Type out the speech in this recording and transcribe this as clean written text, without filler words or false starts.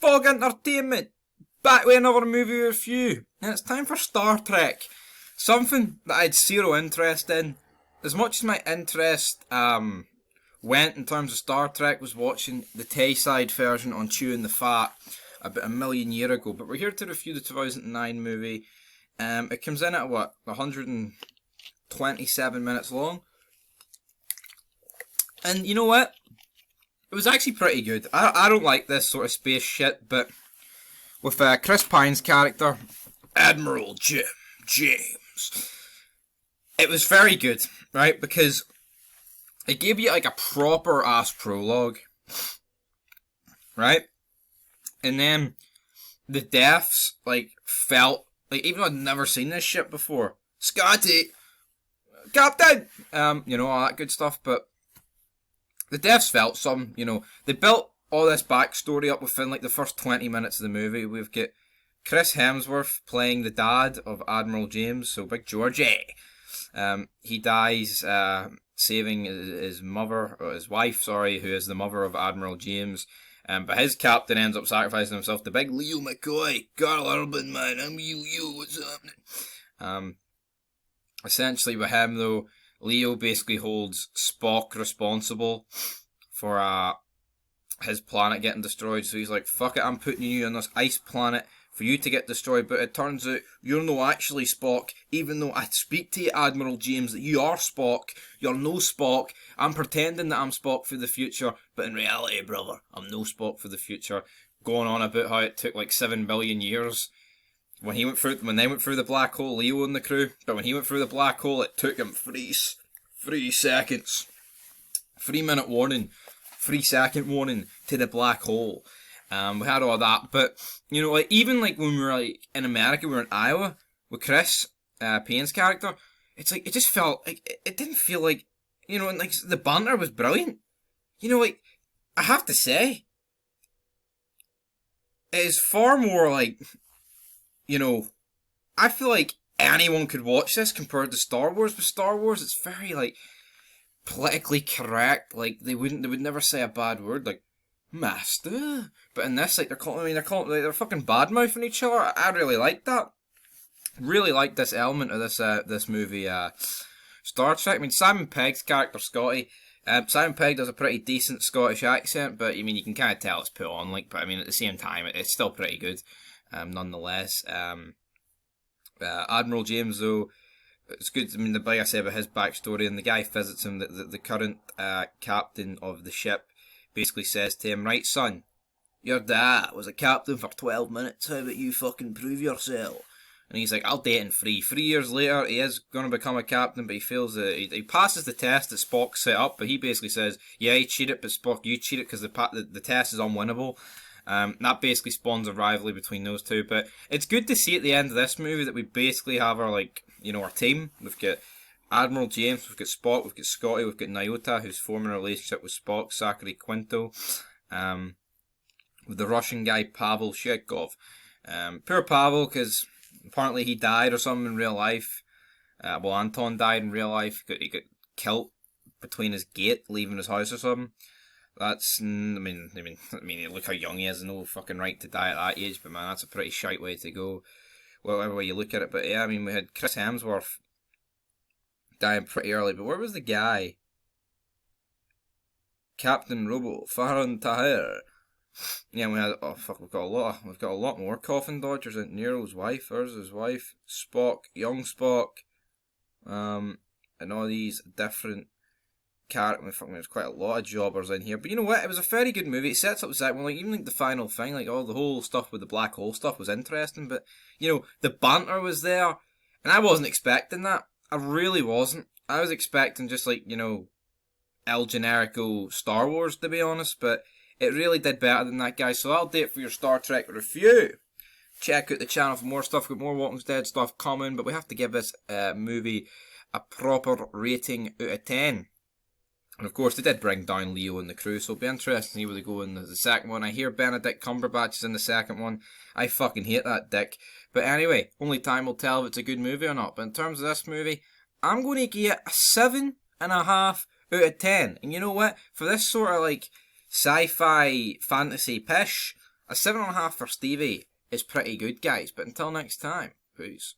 Fog Entertainment, back with another movie review, and it's time for Star Trek. Something that I had zero interest in. As much as my interest went in terms of Star Trek was watching the Tayside version on Chewing the Fat about a million years ago, but we're here to review the 2009 movie. It comes in at 127 minutes long. And you know what? It was actually pretty good. I don't like this sort of space shit, but with Chris Pine's character, Admiral James, it was very good, right? Because it gave you like a proper ass prologue, right? And then the deaths like felt like, even though I'd never seen this shit before, Scotty, Captain, you know, all that good stuff, but the deaths felt some, you know, they built all this backstory up within like the first 20 minutes of the movie. We've got Chris Hemsworth playing the dad of Admiral James, so Big Georgie. He dies saving his mother, or his wife, sorry, who is the mother of Admiral James. But his captain ends up sacrificing himself to Big Leo McCoy. Carl Urban, man, I'm you, what's happening? Essentially with him though, Leo basically holds Spock responsible for his planet getting destroyed. So he's like, fuck it, I'm putting you on this ice planet for you to get destroyed. But it turns out you're no actually Spock. Even though I speak to you, Admiral James, that you are Spock. You're no Spock. I'm pretending that I'm Spock for the future. But in reality, brother, I'm no Spock for the future. Going on about how it took like 7 billion years. When they went through the black hole, Leo and the crew, but when he went through the black hole, it took him 3 seconds. 3-minute warning, 3-second warning to the black hole. We had all that, but you know, like even like when we were like in America, we were in Iowa with Chris Payne's character. It's like it just felt like it didn't feel like, you know, and like the banter was brilliant. You know, like I have to say, it is far more like, you know, I feel like anyone could watch this compared to Star Wars. With Star Wars, it's very like politically correct. Like they would never say a bad word like master. But in this, like they're fucking bad mouthing each other. I really like that. Really like this element of this movie, Star Trek. I mean, Simon Pegg's character Scotty. Simon Pegg does a pretty decent Scottish accent, but I mean you can kind of tell it's put on. Like, but I mean at the same time, it's still pretty good. Nonetheless, Admiral James though, it's good. I mean, like I said about his backstory, and the guy visits him. The current captain of the ship basically says to him, "Right, son, your dad was a captain for 12 minutes. How about you fucking prove yourself?" And he's like, "I'll date in 3." 3 years later, he is going to become a captain, but he feels that he passes the test that Spock set up. But he basically says, "Yeah, he cheated, but Spock, you cheated because the test is unwinnable." That basically spawns a rivalry between those two, but it's good to see at the end of this movie that we basically have our, like, you know, our team. We've got Admiral James, we've got Spock, we've got Scotty, we've got Nyota, who's forming a relationship with Spock, Zachary Quinto, with the Russian guy Pavel Shchetkov. Poor Pavel, because apparently he died or something in real life. Well, Anton died in real life. He got killed between his gate, leaving his house or something. That's, I mean, look how young he is, no fucking right to die at that age, but man, that's a pretty shite way to go, whatever way you look at it. But yeah, I mean, we had Chris Hemsworth dying pretty early, but where was the guy? Captain Robo, Farhan Tahir. Yeah, we had, oh fuck, we've got a lot more coffin dodgers. Nero's wife, there's his wife, Spock, young Spock, and all these different there's quite a lot of jobbers in here, but you know what? It was a very good movie. It sets up the second one, like even like the final thing, like all the whole stuff with the black hole stuff was interesting. But you know, the banter was there, and I wasn't expecting that. I really wasn't. I was expecting just like, you know, El Generico Star Wars, to be honest. But it really did better than that, guys. So that'll do it for your Star Trek review. Check out the channel for more stuff. Got more Walking Dead stuff coming, but we have to give this movie a proper rating out of 10. And of course, they did bring down Leo and the crew, so it'll be interesting to see where they go in the second one. I hear Benedict Cumberbatch is in the second one. I fucking hate that dick. But anyway, only time will tell if it's a good movie or not. But in terms of this movie, I'm going to give it a 7.5 out of 10. And you know what? For this sort of like sci-fi fantasy pish, A 7.5 for Stevie is pretty good, guys. But until next time, peace.